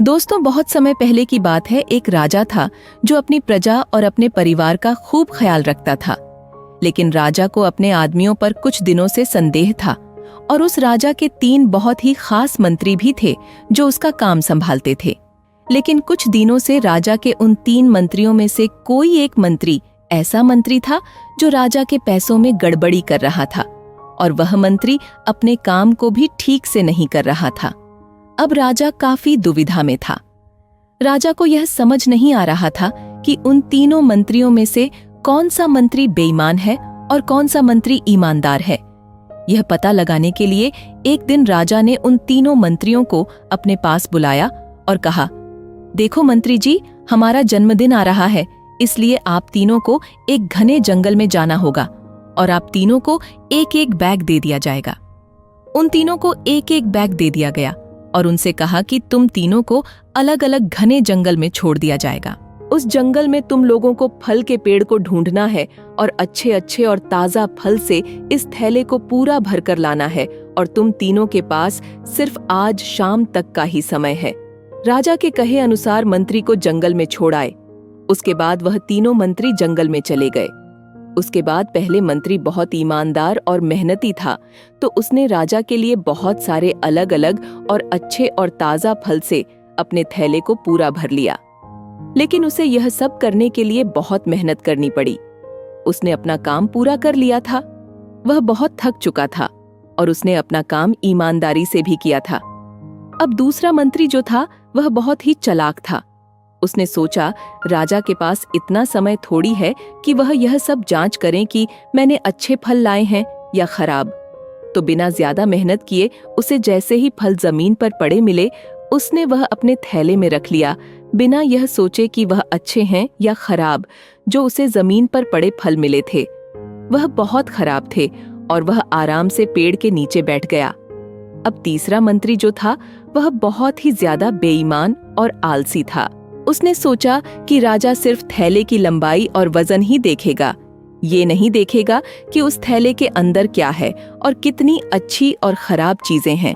दोस्तों, बहुत समय पहले की बात है। एक राजा था जो अपनी प्रजा और अपने परिवार का खूब ख्याल रखता था। लेकिन राजा को अपने आदमियों पर कुछ दिनों से संदेह था और उस राजा के 3 बहुत ही खास मंत्री भी थे जो उसका काम संभालते थे। लेकिन कुछ दिनों से राजा के उन 3 मंत्रियों में से कोई एक मंत्री ऐसा मंत्री था जो राजा के पैसों में गड़बड़ी कर रहा था और वह मंत्री अपने काम को भी ठीक से नहीं कर रहा था। अब राजा काफी दुविधा में था। राजा को यह समझ नहीं आ रहा था कि उन तीनों मंत्रियों में से कौन सा मंत्री बेईमान है और कौन सा मंत्री ईमानदार है। यह पता लगाने के लिए एक दिन राजा ने उन तीनों मंत्रियों को अपने पास बुलाया और कहा, देखो मंत्री जी, हमारा जन्मदिन आ रहा है, इसलिए आप तीनों को एक घने जंगल में जाना होगा और आप तीनों को एक एक बैग दे दिया जाएगा। उन तीनों को एक एक बैग दे दिया गया और उनसे कहा कि तुम तीनों को अलग अलग घने जंगल में छोड़ दिया जाएगा। उस जंगल में तुम लोगों को फल के पेड़ को ढूंढना है और अच्छे अच्छे और ताजा फल से इस थैले को पूरा भरकर लाना है और तुम तीनों के पास सिर्फ आज शाम तक का ही समय है। राजा के कहे अनुसार मंत्री को जंगल में छोड़ आए। उसके बाद वह तीनों मंत्री जंगल में चले गए। उसके बाद पहले मंत्री बहुत ईमानदार और मेहनती था, तो उसने राजा के लिए बहुत सारे अलग अलग और अच्छे और ताजा फल से अपने थैले को पूरा भर लिया। लेकिन उसे यह सब करने के लिए बहुत मेहनत करनी पड़ी। उसने अपना काम पूरा कर लिया था। वह बहुत थक चुका था और उसने अपना काम ईमानदारी से भी किया था। अब दूसरा मंत्री जो था वह बहुत ही चालाक था। उसने सोचा, राजा के पास इतना समय थोड़ी है कि वह यह सब जांच करें कि मैंने अच्छे फल लाए हैं या खराब। तो बिना ज्यादा मेहनत किए उसे जैसे ही फल जमीन पर पड़े मिले, उसने वह अपने थैले में रख लिया, बिना यह सोचे कि वह अच्छे हैं या खराब। जो उसे जमीन पर पड़े फल मिले थे वह बहुत खराब थे और वह आराम से पेड़ के नीचे बैठ गया। अब तीसरा मंत्री जो था वह बहुत ही ज्यादा बेईमान और आलसी था। उसने सोचा कि राजा सिर्फ थैले की लंबाई और वजन ही देखेगा, ये नहीं देखेगा कि उस थैले के अंदर क्या है और कितनी अच्छी और खराब चीजें हैं।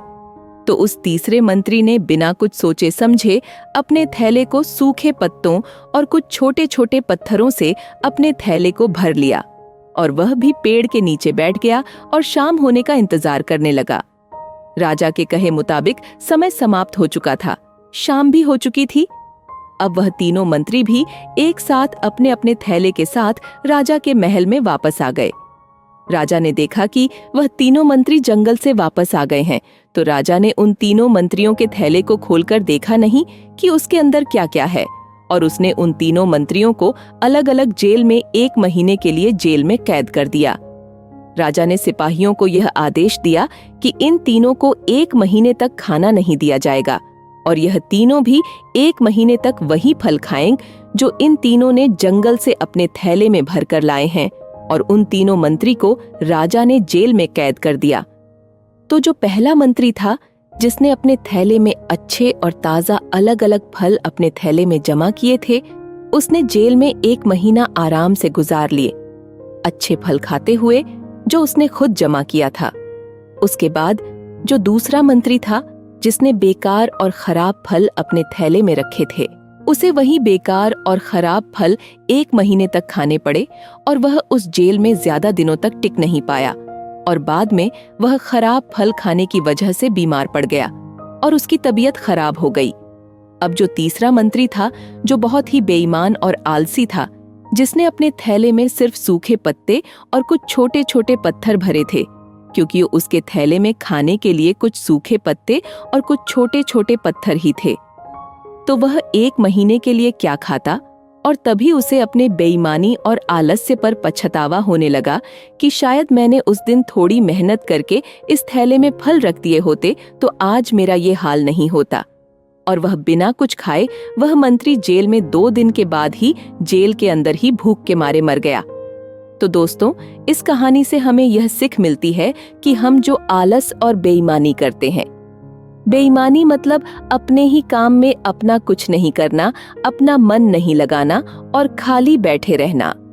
तो उस तीसरे मंत्री ने बिना कुछ सोचे समझे अपने थैले को सूखे पत्तों और कुछ छोटे छोटे पत्थरों से अपने थैले को भर लिया और वह भी पेड़ के नीचे बैठ गया और शाम होने का इंतजार करने लगा। राजा के कहे मुताबिक समय समाप्त हो चुका था, शाम भी हो चुकी थी। अब वह तीनों मंत्री भी एक साथ अपने अपने थैले के साथ राजा के महल में वापस आ गए। राजा ने देखा कि वह तीनों मंत्री जंगल से वापस आ गए हैं, तो राजा ने उन तीनों मंत्रियों के थैले को खोलकर देखा नहीं कि उसके अंदर क्या क्या है, और उसने उन तीनों मंत्रियों को अलग अलग जेल में 1 महीने के लिए जेल में कैद कर दिया। राजा ने सिपाहियों को यह आदेश दिया कि इन तीनों को 1 महीने तक खाना नहीं दिया जाएगा और यह तीनों भी 1 महीने तक वही फल खाएंगे जो इन तीनों ने जंगल से अपने थैले में भरकर लाए हैं। और उन तीनों मंत्री को राजा ने जेल में कैद कर दिया। तो जो पहला मंत्री था, जिसने अपने थैले में अच्छे और ताजा अलग अलग फल अपने थैले में जमा किए थे, उसने जेल में 1 महीना आराम से गुजार लिए, अच्छे फल खाते हुए जो उसने खुद जमा किया था। उसके बाद जो दूसरा मंत्री था, जिसने बेकार और खराब फल अपने थैले में रखे थे, उसे वही बेकार और खराब फल 1 महीने तक खाने पड़े और वह उस जेल में ज्यादा दिनों तक टिक नहीं पाया और बाद में वह खराब फल खाने की वजह से बीमार पड़ गया और उसकी तबीयत खराब हो गई। अब जो तीसरा मंत्री था, जो बहुत ही बेईमान और आलसी था, जिसने अपने थैले में सिर्फ सूखे पत्ते और कुछ छोटे छोटे पत्थर भरे थे, क्योंकि उसके थैले में खाने के लिए कुछ सूखे पत्ते और कुछ छोटे छोटे पत्थर ही थे, तो वह 1 महीने के लिए क्या खाता। और तभी उसे अपने बेईमानी और आलस्य पर पछतावा होने लगा कि शायद मैंने उस दिन थोड़ी मेहनत करके इस थैले में फल रख दिए होते तो आज मेरा ये हाल नहीं होता। और वह बिना कुछ खाए वह मंत्री जेल में 2 दिन के बाद ही जेल के अंदर ही भूख के मारे मर गया। तो दोस्तों, इस कहानी से हमें यह सीख मिलती है कि हम जो आलस और बेईमानी करते हैं, बेईमानी मतलब अपने ही काम में अपना कुछ नहीं करना, अपना मन नहीं लगाना और खाली बैठे रहना,